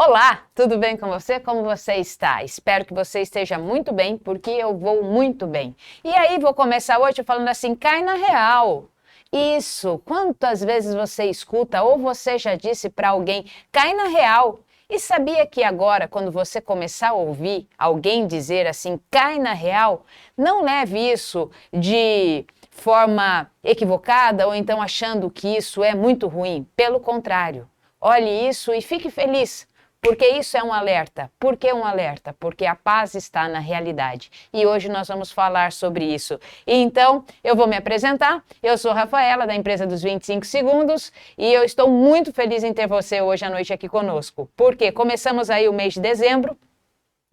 Olá, tudo bem com você? Como você está? Espero que você esteja muito bem, porque eu vou muito bem. E aí, vou começar hoje falando assim, cai na real. Isso, quantas vezes você escuta ou você já disse para alguém, cai na real. E sabia que agora, quando você começar a ouvir alguém dizer assim, cai na real, não leve isso de forma equivocada ou então achando que isso é muito ruim. Pelo contrário, olhe isso e fique feliz. Porque isso é um alerta. Por que um alerta? Porque a paz está na realidade. E hoje nós vamos falar sobre isso. Então, eu vou me apresentar. Eu sou Rafaela, da empresa dos 25 segundos, e eu estou muito feliz em ter você hoje à noite aqui conosco. Porque começamos aí o mês de dezembro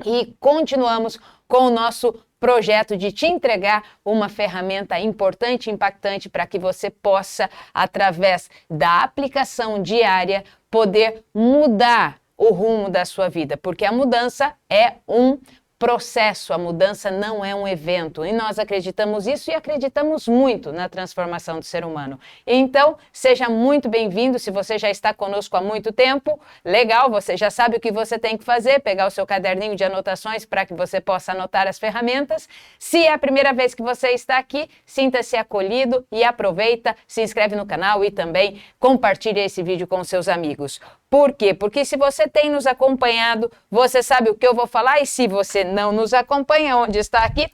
e continuamos com o nosso projeto de te entregar uma ferramenta importante e impactante para que você possa, através da aplicação diária, poder mudar o rumo da sua vida, porque a mudança é um processo, a mudança não é um evento. E nós acreditamos isso e acreditamos muito na transformação do ser humano. Então, seja muito bem-vindo. Se você já está conosco há muito tempo, legal, você já sabe o que você tem que fazer, pegar o seu caderninho de anotações para que você possa anotar as ferramentas. Se é a primeira vez que você está aqui, sinta-se acolhido e aproveita, se inscreve no canal e também compartilhe esse vídeo com seus amigos. Por quê? Porque se você tem nos acompanhado, você sabe o que eu vou falar, e se você não nos acompanha, onde está aqui,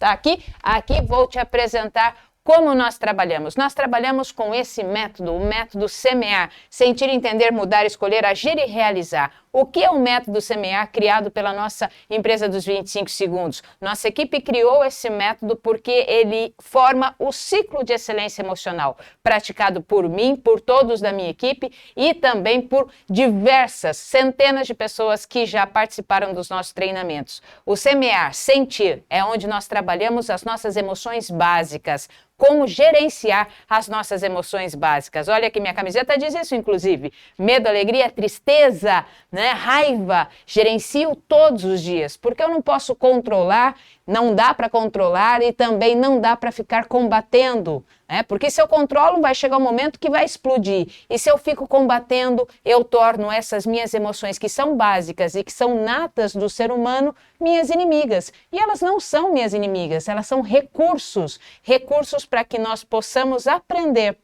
aqui vou te apresentar como nós trabalhamos. Nós trabalhamos com esse método, o método semear, sentir, entender, mudar, escolher, agir e realizar. O que é o método semear criado pela nossa empresa dos 25 segundos? Nossa equipe criou esse método porque ele forma o ciclo de excelência emocional, praticado por mim, por todos da minha equipe e também por diversas, centenas de pessoas que já participaram dos nossos treinamentos. O semear, sentir, é onde nós trabalhamos as nossas emoções básicas, como gerenciar as nossas emoções básicas. Olha que minha camiseta diz isso, inclusive. Medo, alegria, tristeza, né? Raiva, gerencio todos os dias, porque eu não posso controlar, não dá para controlar e também não dá para ficar combatendo, né? Porque se eu controlo, vai chegar um momento que vai explodir. E se eu fico combatendo, eu torno essas minhas emoções, que são básicas e que são natas do ser humano, minhas inimigas. E elas não são minhas inimigas, elas são recursos para que nós possamos aprender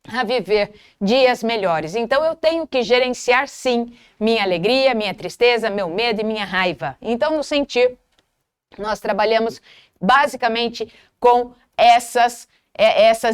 a viver dias melhores. Então eu tenho que gerenciar sim minha alegria, minha tristeza, meu medo e minha raiva. Então no sentir, nós trabalhamos basicamente com essas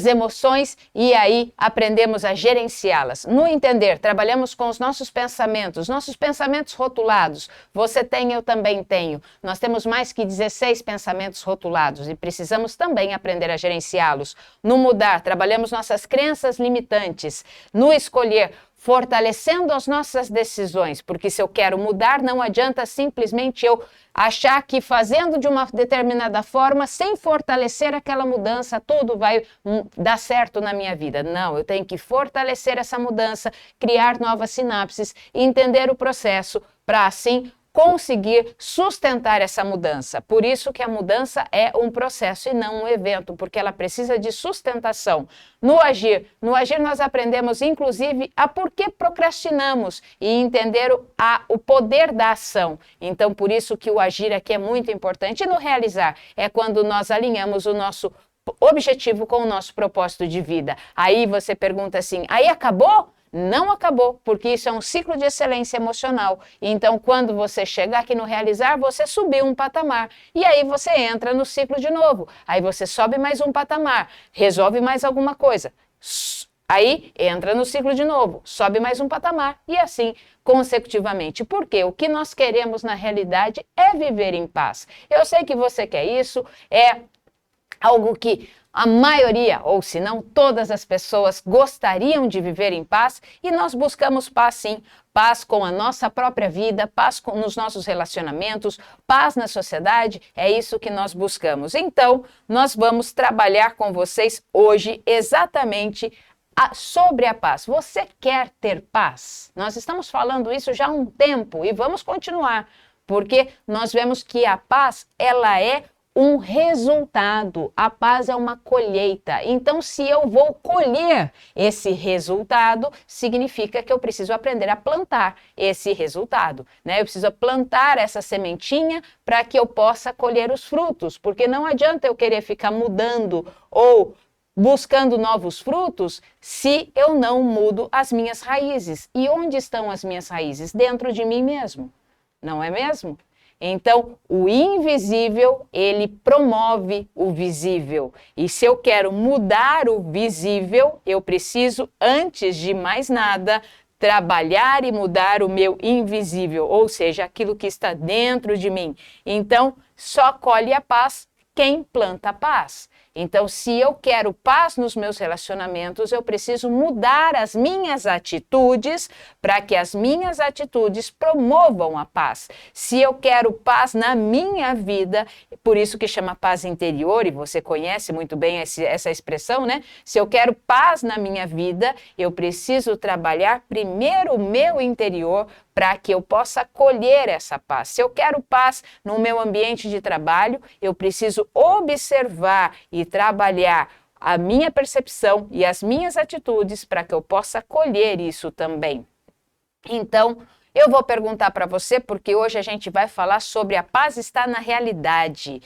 emoções e aí aprendemos a gerenciá-las. No entender, trabalhamos com os nossos pensamentos rotulados. Você tem, eu também tenho. Nós temos mais que 16 pensamentos rotulados e precisamos também aprender a gerenciá-los. No mudar, trabalhamos nossas crenças limitantes. No escolher, fortalecendo as nossas decisões, porque se eu quero mudar, não adianta simplesmente eu achar que fazendo de uma determinada forma, sem fortalecer aquela mudança, tudo vai dar certo na minha vida. Não, eu tenho que fortalecer essa mudança, criar novas sinapses, entender o processo para assim conseguir sustentar essa mudança. Por isso que a mudança é um processo e não um evento, porque ela precisa de sustentação. No agir nós aprendemos inclusive a por que procrastinamos e entender o poder da ação. Então, por isso que o agir aqui é muito importante. E no realizar é quando nós alinhamos o nosso objetivo com o nosso propósito de vida. Aí você pergunta assim, aí acabou? Não acabou, porque isso é um ciclo de excelência emocional. Então, quando você chegar aqui no realizar, você subiu um patamar. E aí você entra no ciclo de novo. Aí você sobe mais um patamar, resolve mais alguma coisa. Aí entra no ciclo de novo, sobe mais um patamar e assim consecutivamente. Porque o que nós queremos na realidade é viver em paz. Eu sei que você quer isso, é algo que a maioria, ou se não todas as pessoas gostariam de viver em paz e nós buscamos paz sim, paz com a nossa própria vida, paz nos nossos relacionamentos, paz na sociedade, é isso que nós buscamos. Então, nós vamos trabalhar com vocês hoje exatamente sobre a paz. Você quer ter paz? Nós estamos falando isso já há um tempo e vamos continuar, porque nós vemos que a paz, ela é um resultado, a paz é uma colheita. Então, se eu vou colher esse resultado, significa que eu preciso aprender a plantar esse resultado, né? Eu preciso plantar essa sementinha para que eu possa colher os frutos, porque não adianta eu querer ficar mudando ou buscando novos frutos se eu não mudo as minhas raízes. E onde estão as minhas raízes? Dentro de mim mesmo, não é mesmo? Então, o invisível, ele promove o visível. E se eu quero mudar o visível, eu preciso, antes de mais nada, trabalhar e mudar o meu invisível, ou seja, aquilo que está dentro de mim. Então, só colhe a paz quem planta a paz. Então, se eu quero paz nos meus relacionamentos, eu preciso mudar as minhas atitudes para que as minhas atitudes promovam a paz. Se eu quero paz na minha vida, por isso que chama paz interior, e você conhece muito bem essa expressão, né? Se eu quero paz na minha vida, eu preciso trabalhar primeiro o meu interior para que eu possa colher essa paz. Se eu quero paz no meu ambiente de trabalho, eu preciso observar e trabalhar a minha percepção e as minhas atitudes para que eu possa colher isso também. Então, eu vou perguntar para você, porque hoje a gente vai falar sobre a paz está na realidade.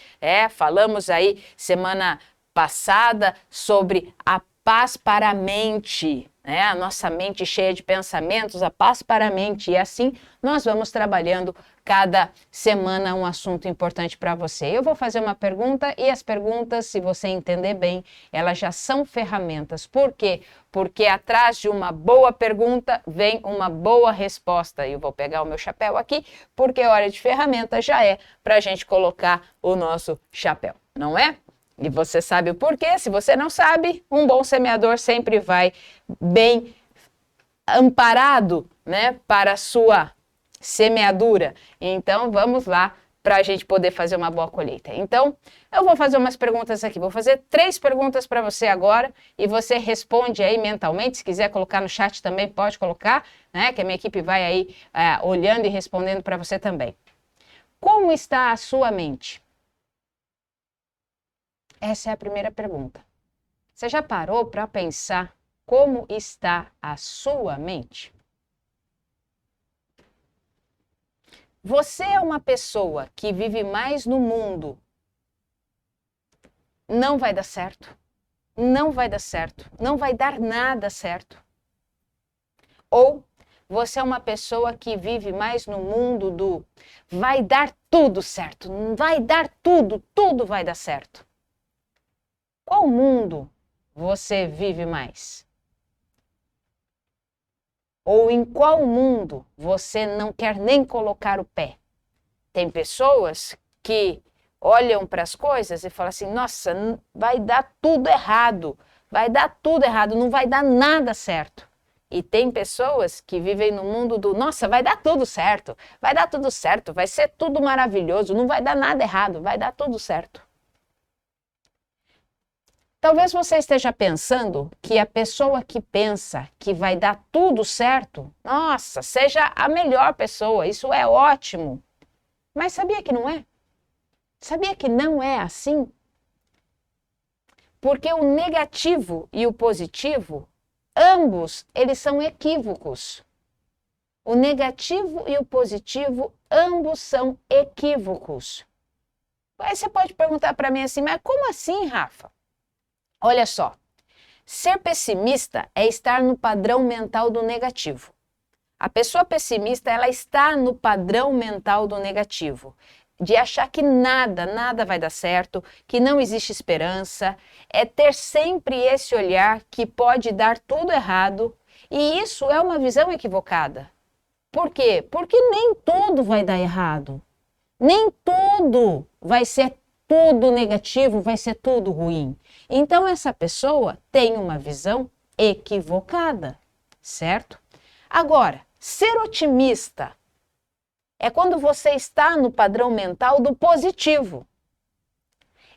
Falamos aí semana passada sobre a paz para a mente. A nossa mente cheia de pensamentos, a paz para a mente. E assim nós vamos trabalhando cada semana um assunto importante para você. Eu vou fazer uma pergunta e as perguntas, se você entender bem, elas já são ferramentas. Por quê? Porque atrás de uma boa pergunta vem uma boa resposta. Eu vou pegar o meu chapéu aqui, porque a hora de ferramenta já é para a gente colocar o nosso chapéu, não é? E você sabe o porquê? Se você não sabe, um bom semeador sempre vai bem amparado, né, para a sua semeadura. Então, vamos lá para a gente poder fazer uma boa colheita. Então, eu vou fazer umas perguntas aqui. Vou fazer 3 perguntas para você agora e você responde aí mentalmente. Se quiser colocar no chat também, pode colocar, né, que a minha equipe vai aí olhando e respondendo para você também. Como está a sua mente? Essa é a primeira pergunta. Você já parou para pensar como está a sua mente? Você é uma pessoa que vive mais no mundo. Não vai dar certo. Não vai dar certo. Não vai dar nada certo. Ou você é uma pessoa que vive mais no mundo do vai dar tudo certo. Vai dar tudo, tudo vai dar certo. Qual mundo você vive mais? Ou em qual mundo você não quer nem colocar o pé? Tem pessoas que olham para as coisas e falam assim, nossa, vai dar tudo errado, não vai dar nada certo. E tem pessoas que vivem no mundo do, nossa, vai dar tudo certo, vai ser tudo maravilhoso, não vai dar nada errado, vai dar tudo certo. Talvez você esteja pensando que a pessoa que pensa que vai dar tudo certo, nossa, seja a melhor pessoa, isso é ótimo. Mas sabia que não é? Sabia que não é assim? Porque o negativo e o positivo, ambos, eles são equívocos. O negativo e o positivo, ambos são equívocos. Aí você pode perguntar para mim assim, mas como assim, Rafa? Olha só, ser pessimista é estar no padrão mental do negativo. A pessoa pessimista, ela está no padrão mental do negativo, de achar que nada vai dar certo, que não existe esperança, é ter sempre esse olhar que pode dar tudo errado, e isso é uma visão equivocada. Por quê? Porque nem tudo vai dar errado, nem tudo vai ser tudo negativo, vai ser tudo ruim. Então, essa pessoa tem uma visão equivocada, certo? Agora, ser otimista é quando você está no padrão mental do positivo,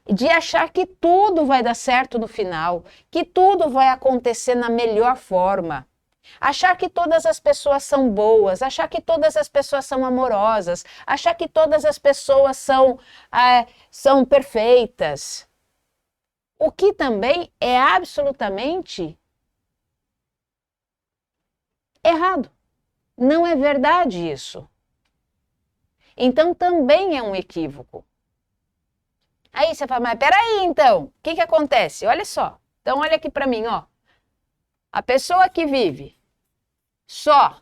de achar que tudo vai dar certo no final, que tudo vai acontecer na melhor forma. Achar que todas as pessoas são boas, achar que todas as pessoas são amorosas, achar que todas as pessoas são perfeitas. O que também é absolutamente errado. Não é verdade isso. Então também é um equívoco. Aí você fala, mas peraí então, o que acontece? Olha só, então olha aqui para mim, ó. A pessoa que vive só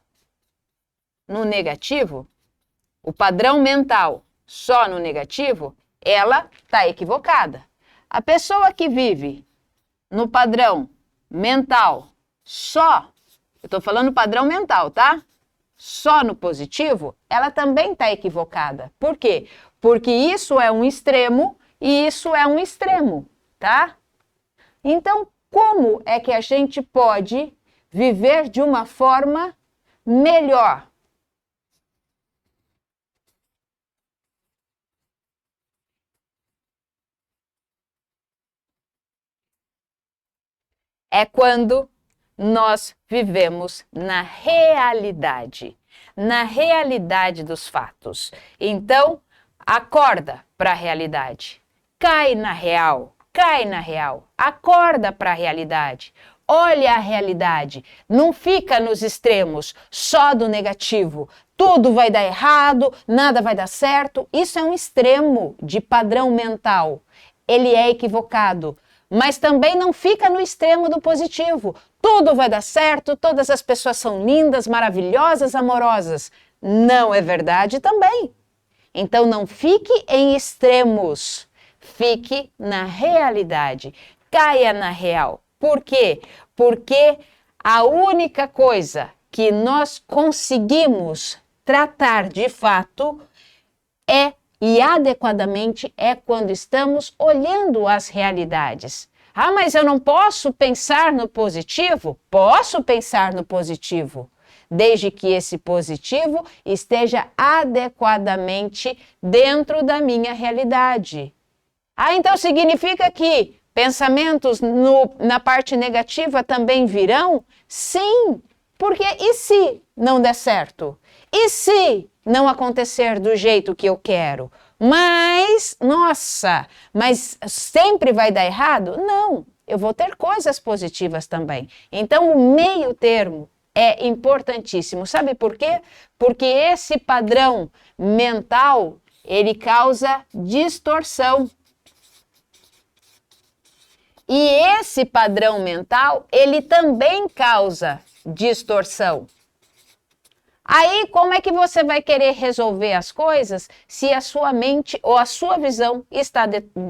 no negativo, o padrão mental só no negativo, ela está equivocada. A pessoa que vive no padrão mental só, eu estou falando padrão mental, tá? Só no positivo, ela também está equivocada. Por quê? Porque isso é um extremo e isso é um extremo, tá? Então, como é que a gente pode viver de uma forma melhor? É quando nós vivemos na realidade dos fatos. Então, acorda para a realidade, cai na real, acorda para a realidade, olha a realidade, não fica nos extremos, só do negativo. Tudo vai dar errado, nada vai dar certo. Isso é um extremo de padrão mental. Ele é equivocado. Mas também não fica no extremo do positivo. Tudo vai dar certo, todas as pessoas são lindas, maravilhosas, amorosas. Não é verdade também. Então não fique em extremos, fique na realidade, caia na real. Por quê? Porque a única coisa que nós conseguimos tratar de fato e adequadamente é quando estamos olhando as realidades. Ah, mas eu não posso pensar no positivo? Posso pensar no positivo, desde que esse positivo esteja adequadamente dentro da minha realidade. Ah, então significa que pensamentos na parte negativa também virão? Sim, porque e se não der certo? E se não acontecer do jeito que eu quero? Mas, nossa, mas sempre vai dar errado? Não, eu vou ter coisas positivas também. Então, o meio termo é importantíssimo. Sabe por quê? Porque esse padrão mental, ele causa distorção. E esse padrão mental, ele também causa distorção. Aí, como é que você vai querer resolver as coisas se a sua mente ou a sua visão está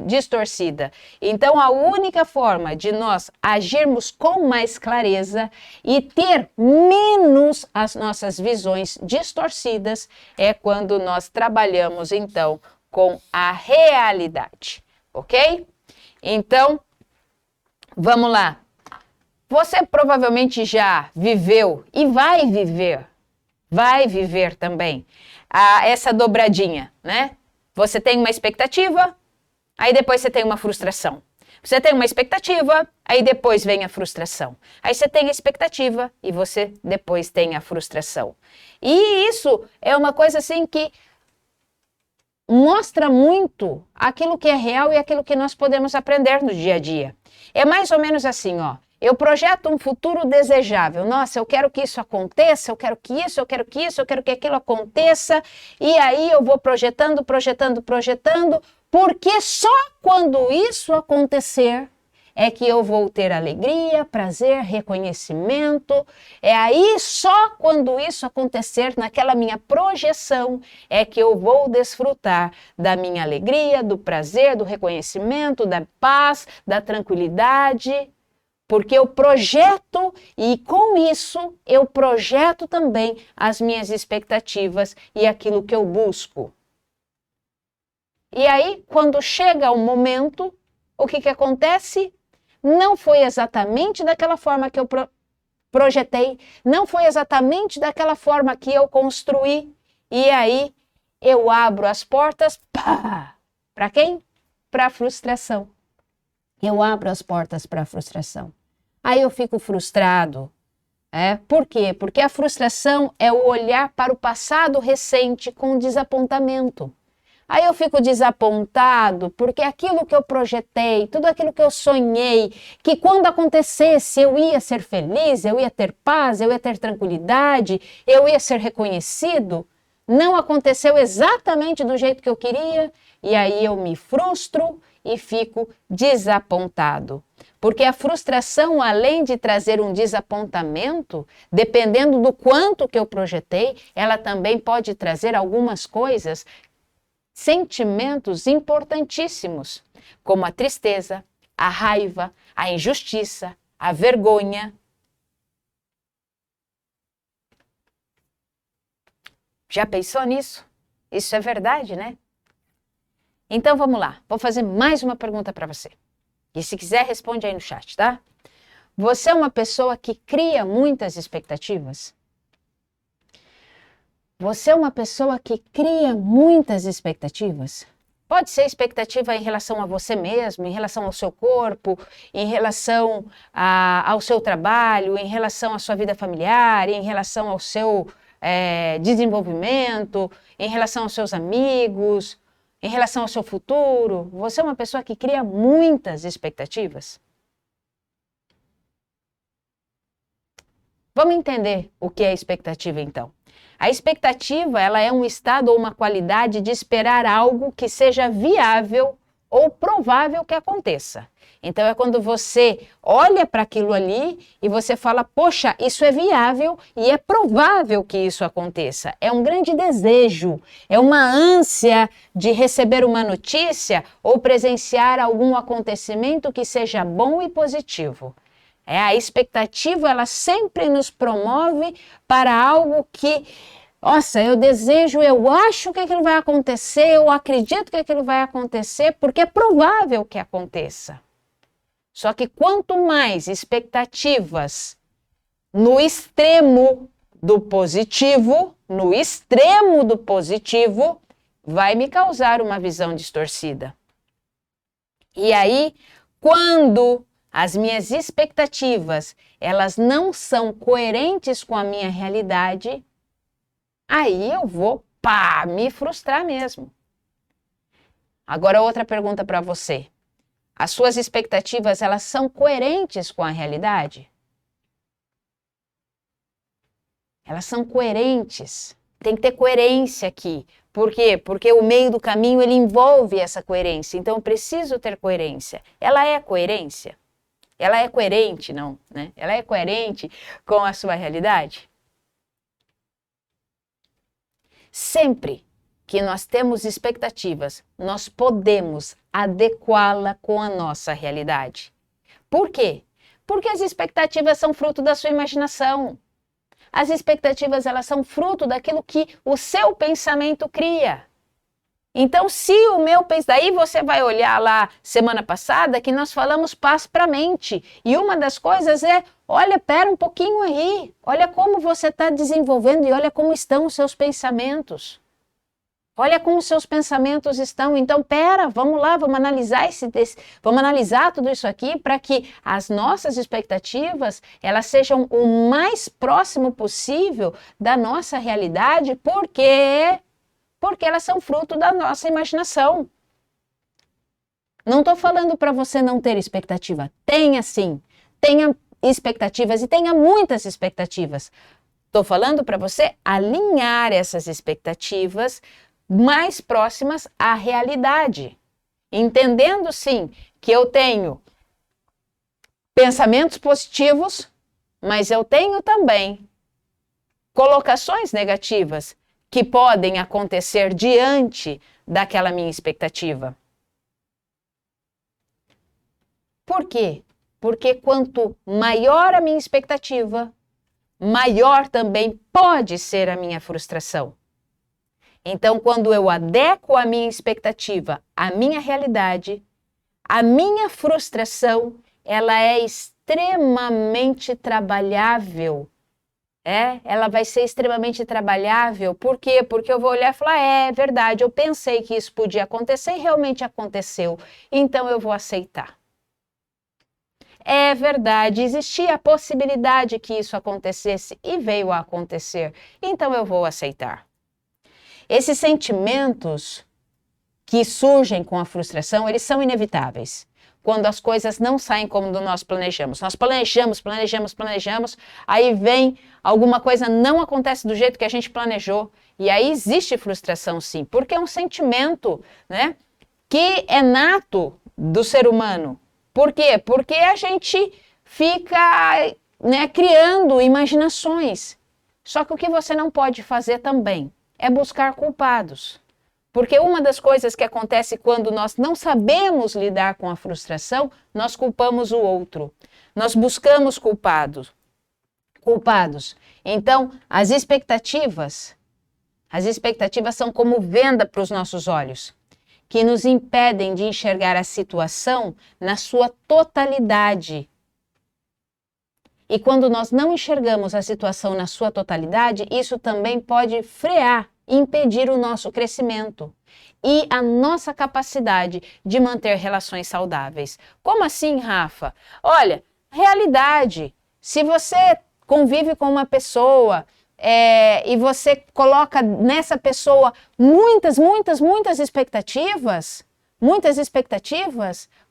distorcida? Então, a única forma de nós agirmos com mais clareza e ter menos as nossas visões distorcidas é quando nós trabalhamos, então, com a realidade, ok? Então, vamos lá. Você provavelmente já viveu e vai viver também essa dobradinha, né? Você tem uma expectativa, aí depois você tem uma frustração. Você tem uma expectativa, aí depois vem a frustração. Aí você tem a expectativa e você depois tem a frustração. E isso é uma coisa assim que mostra muito aquilo que é real e aquilo que nós podemos aprender no dia a dia. É mais ou menos assim, ó. Eu projeto um futuro desejável. Nossa, eu quero que isso aconteça, eu quero que isso, eu quero que isso, eu quero que aquilo aconteça. E aí eu vou projetando, porque só quando isso acontecer é que eu vou ter alegria, prazer, reconhecimento. É aí só quando isso acontecer, naquela minha projeção, é que eu vou desfrutar da minha alegria, do prazer, do reconhecimento, da paz, da tranquilidade. Porque eu projeto e com isso eu projeto também as minhas expectativas e aquilo que eu busco. E aí, quando chega o momento, o que acontece? Não foi exatamente daquela forma que eu projetei, não foi exatamente daquela forma que eu construí. E aí, eu abro as portas, para quem? Para a frustração. Eu abro as portas para a frustração. Aí eu fico frustrado, Por quê? Porque a frustração é o olhar para o passado recente com desapontamento. Aí eu fico desapontado porque aquilo que eu projetei, tudo aquilo que eu sonhei, que quando acontecesse eu ia ser feliz, eu ia ter paz, eu ia ter tranquilidade, eu ia ser reconhecido, não aconteceu exatamente do jeito que eu queria, e aí eu me frustro e fico desapontado. Porque a frustração, além de trazer um desapontamento, dependendo do quanto que eu projetei, ela também pode trazer algumas coisas, sentimentos importantíssimos, como a tristeza, a raiva, a injustiça, a vergonha. Já pensou nisso? Isso é verdade, né? Então vamos lá, vou fazer mais uma pergunta para você. E se quiser, responde aí no chat, tá? Você é uma pessoa que cria muitas expectativas? Você é uma pessoa que cria muitas expectativas? Pode ser expectativa em relação a você mesmo, em relação ao seu corpo, em relação ao seu trabalho, em relação à sua vida familiar, em relação ao seu desenvolvimento, em relação aos seus amigos, em relação ao seu futuro. Você é uma pessoa que cria muitas expectativas? Vamos entender o que é expectativa, então. A expectativa, ela é um estado ou uma qualidade de esperar algo que seja viável ou provável que aconteça. Então, é quando você olha para aquilo ali e você fala, poxa, isso é viável e é provável que isso aconteça. É um grande desejo, é uma ânsia de receber uma notícia ou presenciar algum acontecimento que seja bom e positivo. A expectativa, ela sempre nos promove para algo que, nossa, eu desejo, eu acho que aquilo vai acontecer, eu acredito que aquilo vai acontecer, porque é provável que aconteça. Só que quanto mais expectativas no extremo do positivo, vai me causar uma visão distorcida. E aí, quando as minhas expectativas, elas não são coerentes com a minha realidade, aí eu vou, me frustrar mesmo. Agora, outra pergunta para você. As suas expectativas, elas são coerentes com a realidade? Elas são coerentes. Tem que ter coerência aqui. Por quê? Porque o meio do caminho, ele envolve essa coerência. Então, eu preciso ter coerência. Ela é coerência? Ela é coerente, não, né? Ela é coerente com a sua realidade? Sempre que nós temos expectativas, nós podemos adequá-la com a nossa realidade. Por quê? Porque as expectativas são fruto da sua imaginação. As expectativas, elas são fruto daquilo que o seu pensamento cria. Então, se o meu pensamento... Daí você vai olhar lá, semana passada, que nós falamos paz para a mente. E uma das coisas é, olha, pera um pouquinho aí. Olha como você está desenvolvendo e olha como estão os seus pensamentos. Olha como os seus pensamentos estão. Então, vamos lá, vamos analisar tudo isso aqui para que as nossas expectativas, elas sejam o mais próximo possível da nossa realidade, porque elas são fruto da nossa imaginação. Não estou falando para você não ter expectativa. Tenha sim, tenha expectativas e tenha muitas expectativas. Estou falando para você alinhar essas expectativas mais próximas à realidade. Entendendo sim que eu tenho pensamentos positivos, mas eu tenho também colocações negativas que podem acontecer diante daquela minha expectativa. Por quê? Porque quanto maior a minha expectativa, maior também pode ser a minha frustração. Então, quando eu adequo a minha expectativa à minha realidade, a minha frustração, ela é extremamente trabalhável. Ela vai ser extremamente trabalhável. Por quê? Porque eu vou olhar e falar, é verdade, eu pensei que isso podia acontecer e realmente aconteceu. Então, eu vou aceitar. É verdade, existia a possibilidade que isso acontecesse e veio a acontecer, então eu vou aceitar. Esses sentimentos que surgem com a frustração, eles são inevitáveis. Quando as coisas não saem como nós planejamos. Nós planejamos, aí vem alguma coisa, não acontece do jeito que a gente planejou. E aí existe frustração sim, porque é um sentimento, né, que é nato do ser humano. Por quê? Porque a gente fica, né, criando imaginações. Só que o que você não pode fazer também é buscar culpados. Porque uma das coisas que acontece quando nós não sabemos lidar com a frustração, nós culpamos o outro. Nós buscamos culpados. Então, as expectativas são como venda para os nossos olhos, que nos impedem de enxergar a situação na sua totalidade. E quando nós não enxergamos a situação na sua totalidade, isso também pode frear, impedir o nosso crescimento e a nossa capacidade de manter relações saudáveis. Como assim, Rafa? Olha, realidade. Se você convive com uma pessoa e você coloca nessa pessoa muitas expectativas,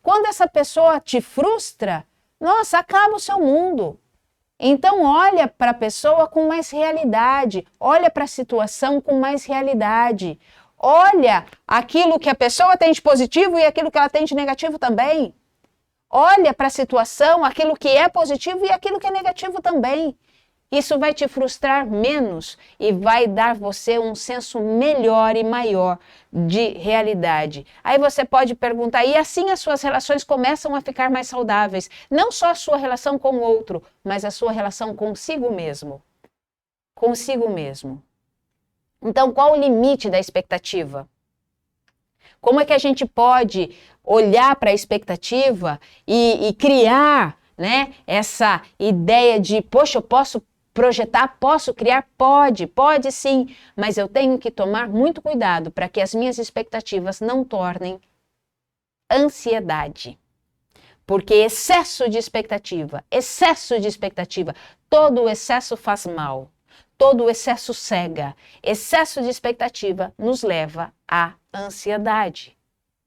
quando essa pessoa te frustra, nossa, acaba o seu mundo. Então olha para a pessoa com mais realidade, olha para a situação com mais realidade, olha aquilo que a pessoa tem de positivo e aquilo que ela tem de negativo também. Olha para a situação, aquilo que é positivo e aquilo que é negativo também. Isso vai te frustrar menos e vai dar você um senso melhor e maior de realidade. Aí você pode perguntar, e assim as suas relações começam a ficar mais saudáveis? Não só a sua relação com o outro, mas a sua relação consigo mesmo. Consigo mesmo. Então, qual o limite da expectativa? Como é que a gente pode olhar para a expectativa e criar, né, essa ideia de, poxa, eu posso projetar, posso criar? Pode sim, mas eu tenho que tomar muito cuidado para que as minhas expectativas não tornem ansiedade. Porque excesso de expectativa, todo o excesso faz mal, todo o excesso cega, excesso de expectativa nos leva à ansiedade.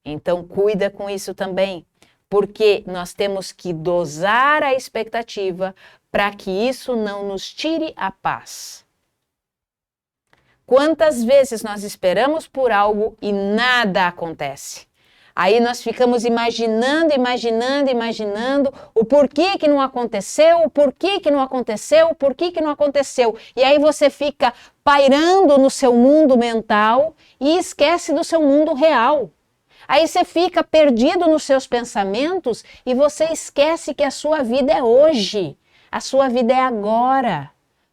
Então, cuida com isso também, porque nós temos que dosar a expectativa para que isso não nos tire a paz. Quantas vezes nós esperamos por algo e nada acontece? Aí nós ficamos imaginando o porquê que não aconteceu, E aí você fica pairando no seu mundo mental e esquece do seu mundo real. Aí você fica perdido nos seus pensamentos e você esquece que a sua vida é hoje. A sua vida é agora.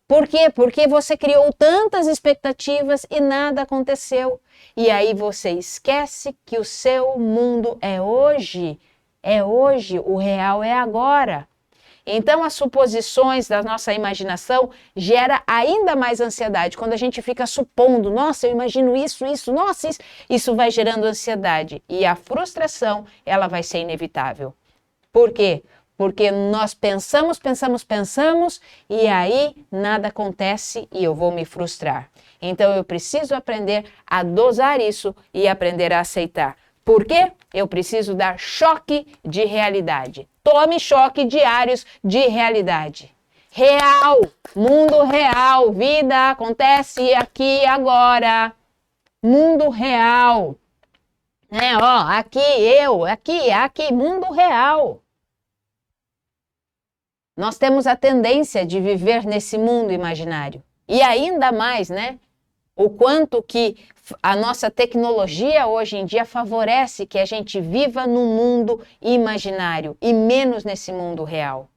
Por quê? Porque você criou tantas expectativas e nada aconteceu. E aí você esquece que o seu mundo é hoje. É hoje, o real é agora. Então, as suposições da nossa imaginação gera ainda mais ansiedade. Quando a gente fica supondo, nossa, eu imagino isso, nossa, isso vai gerando ansiedade. E a frustração, ela vai ser inevitável. Por quê? Porque nós pensamos e aí nada acontece e eu vou me frustrar. Então, eu preciso aprender a dosar isso e aprender a aceitar. Por quê? Eu preciso dar choque de realidade. Tome choque diários de realidade. Real, mundo real, vida acontece aqui agora. Mundo real. Aqui, mundo real. Nós temos a tendência de viver nesse mundo imaginário. E ainda mais, né? O quanto que a nossa tecnologia hoje em dia favorece que a gente viva num mundo imaginário e menos nesse mundo real.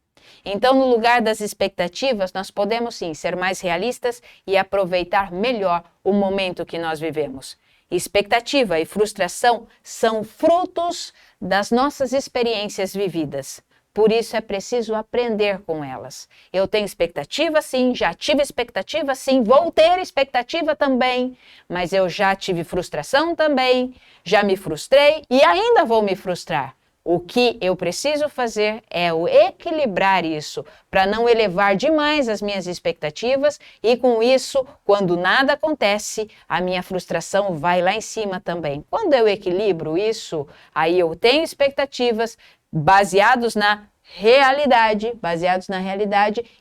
Então, no lugar das expectativas, nós podemos sim ser mais realistas e aproveitar melhor o momento que nós vivemos. Expectativa e frustração são frutos das nossas experiências vividas. Por isso é preciso aprender com elas. Eu tenho expectativa sim, já tive expectativa sim, vou ter expectativa também, mas eu já tive frustração também, já me frustrei e ainda vou me frustrar. O que eu preciso fazer é o equilibrar isso, para não elevar demais as minhas expectativas e com isso, quando nada acontece, a minha frustração vai lá em cima também. Quando eu equilibro isso, aí eu tenho expectativas baseados na realidade,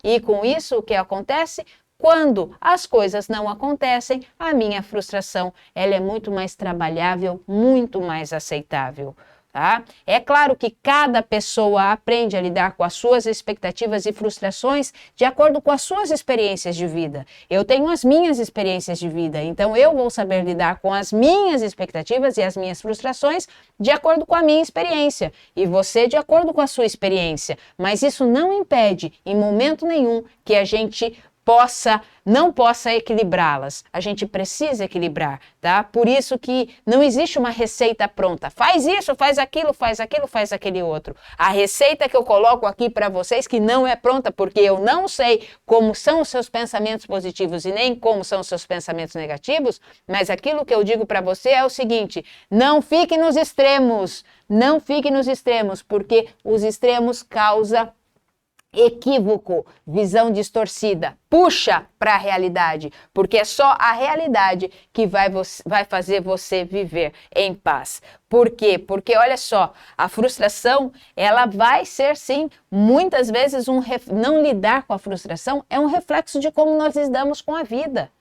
e com isso o que acontece? Quando as coisas não acontecem, a minha frustração ela é muito mais trabalhável, muito mais aceitável. Tá? É claro que cada pessoa aprende a lidar com as suas expectativas e frustrações de acordo com as suas experiências de vida. Eu tenho as minhas experiências de vida, então eu vou saber lidar com as minhas expectativas e as minhas frustrações de acordo com a minha experiência e você de acordo com a sua experiência. Mas isso não impede, em momento nenhum, que a gente não possa equilibrá-las. A gente precisa equilibrar, tá? Por isso que não existe uma receita pronta. Faz isso, faz aquilo, faz aquele outro. A receita que eu coloco aqui para vocês, que não é pronta, porque eu não sei como são os seus pensamentos positivos e nem como são os seus pensamentos negativos, mas aquilo que eu digo para você é o seguinte: não fique nos extremos, porque os extremos causam equívoco, visão distorcida, puxa para a realidade, porque é só a realidade que vai fazer você viver em paz. Por quê? Porque olha só, a frustração, ela vai ser sim, muitas vezes não lidar com a frustração é um reflexo de como nós lidamos com a vida.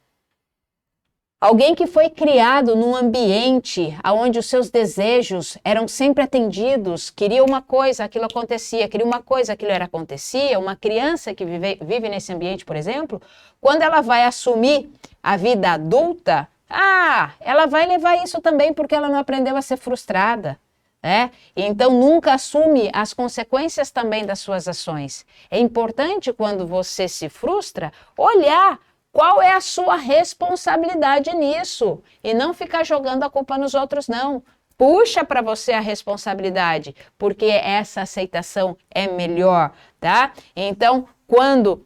Alguém que foi criado num ambiente onde os seus desejos eram sempre atendidos, queria uma coisa, aquilo acontecia, queria uma coisa, aquilo acontecia, uma criança que vive nesse ambiente, por exemplo, quando ela vai assumir a vida adulta, ela vai levar isso também porque ela não aprendeu a ser frustrada. Então nunca assume as consequências também das suas ações. É importante quando você se frustra, olhar qual é a sua responsabilidade nisso e não ficar jogando a culpa nos outros, não. Puxa para você a responsabilidade, porque essa aceitação é melhor, tá? Então, quando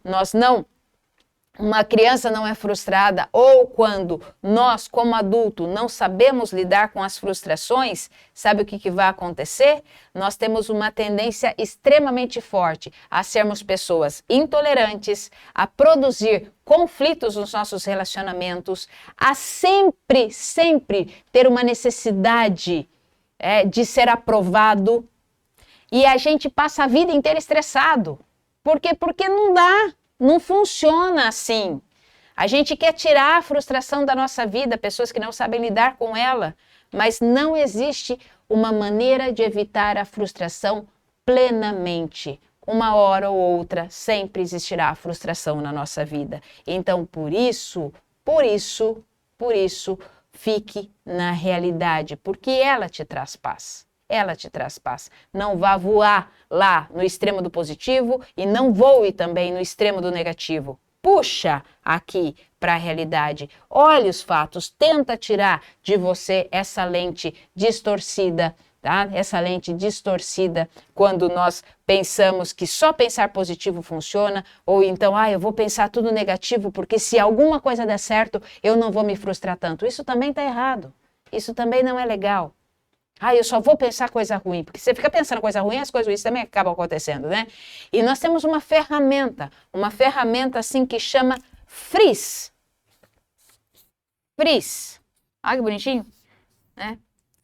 uma criança não é frustrada ou quando nós, como adulto, não sabemos lidar com as frustrações, sabe o que vai acontecer? Nós temos uma tendência extremamente forte a sermos pessoas intolerantes, a produzir conflitos nos nossos relacionamentos, a sempre ter uma necessidade de ser aprovado e a gente passa a vida inteira estressado. Por quê? Porque não dá. Não funciona assim. A gente quer tirar a frustração da nossa vida, pessoas que não sabem lidar com ela, mas não existe uma maneira de evitar a frustração plenamente. Uma hora ou outra sempre existirá a frustração na nossa vida. Então, por isso, fique na realidade, porque ela te traz paz. Ela te traz paz. Não vá voar lá no extremo do positivo e não voe também no extremo do negativo. Puxa aqui para a realidade. Olhe os fatos, tenta tirar de você essa lente distorcida, tá? Essa lente distorcida quando nós pensamos que só pensar positivo funciona, ou então, eu vou pensar tudo negativo porque se alguma coisa der certo, eu não vou me frustrar tanto. Isso também está errado. Isso também não é legal. Eu só vou pensar coisa ruim, porque você fica pensando coisa ruim, as coisas ruins também acabam acontecendo, né? E nós temos uma ferramenta assim que chama Freeze. Freeze. Olha que bonitinho, né?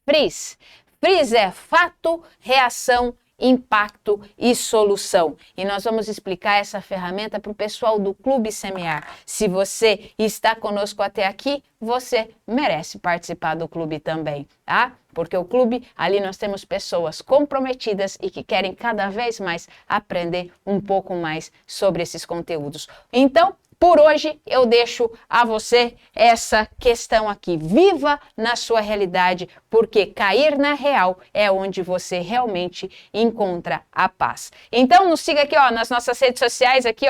Freeze. Freeze é fato, reação, impacto e solução. E nós vamos explicar essa ferramenta para o pessoal do Clube Semear. Se você está conosco até aqui, você merece participar do clube também, tá? Porque o clube, ali nós temos pessoas comprometidas e que querem cada vez mais aprender um pouco mais sobre esses conteúdos. Então, por hoje, eu deixo a você essa questão aqui. Viva na sua realidade, porque cair na real é onde você realmente encontra a paz. Então, nos siga aqui, nas nossas redes sociais, aqui,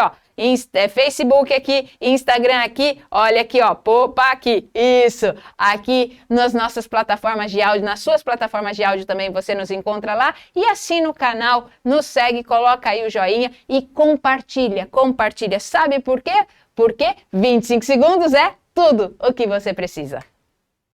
Facebook aqui, Instagram aqui, olha aqui, popa aqui, isso, aqui nas nossas plataformas de áudio, nas suas plataformas de áudio também você nos encontra lá e assina o canal, nos segue, coloca aí o joinha e compartilha, sabe por quê? Porque 25 segundos é tudo o que você precisa.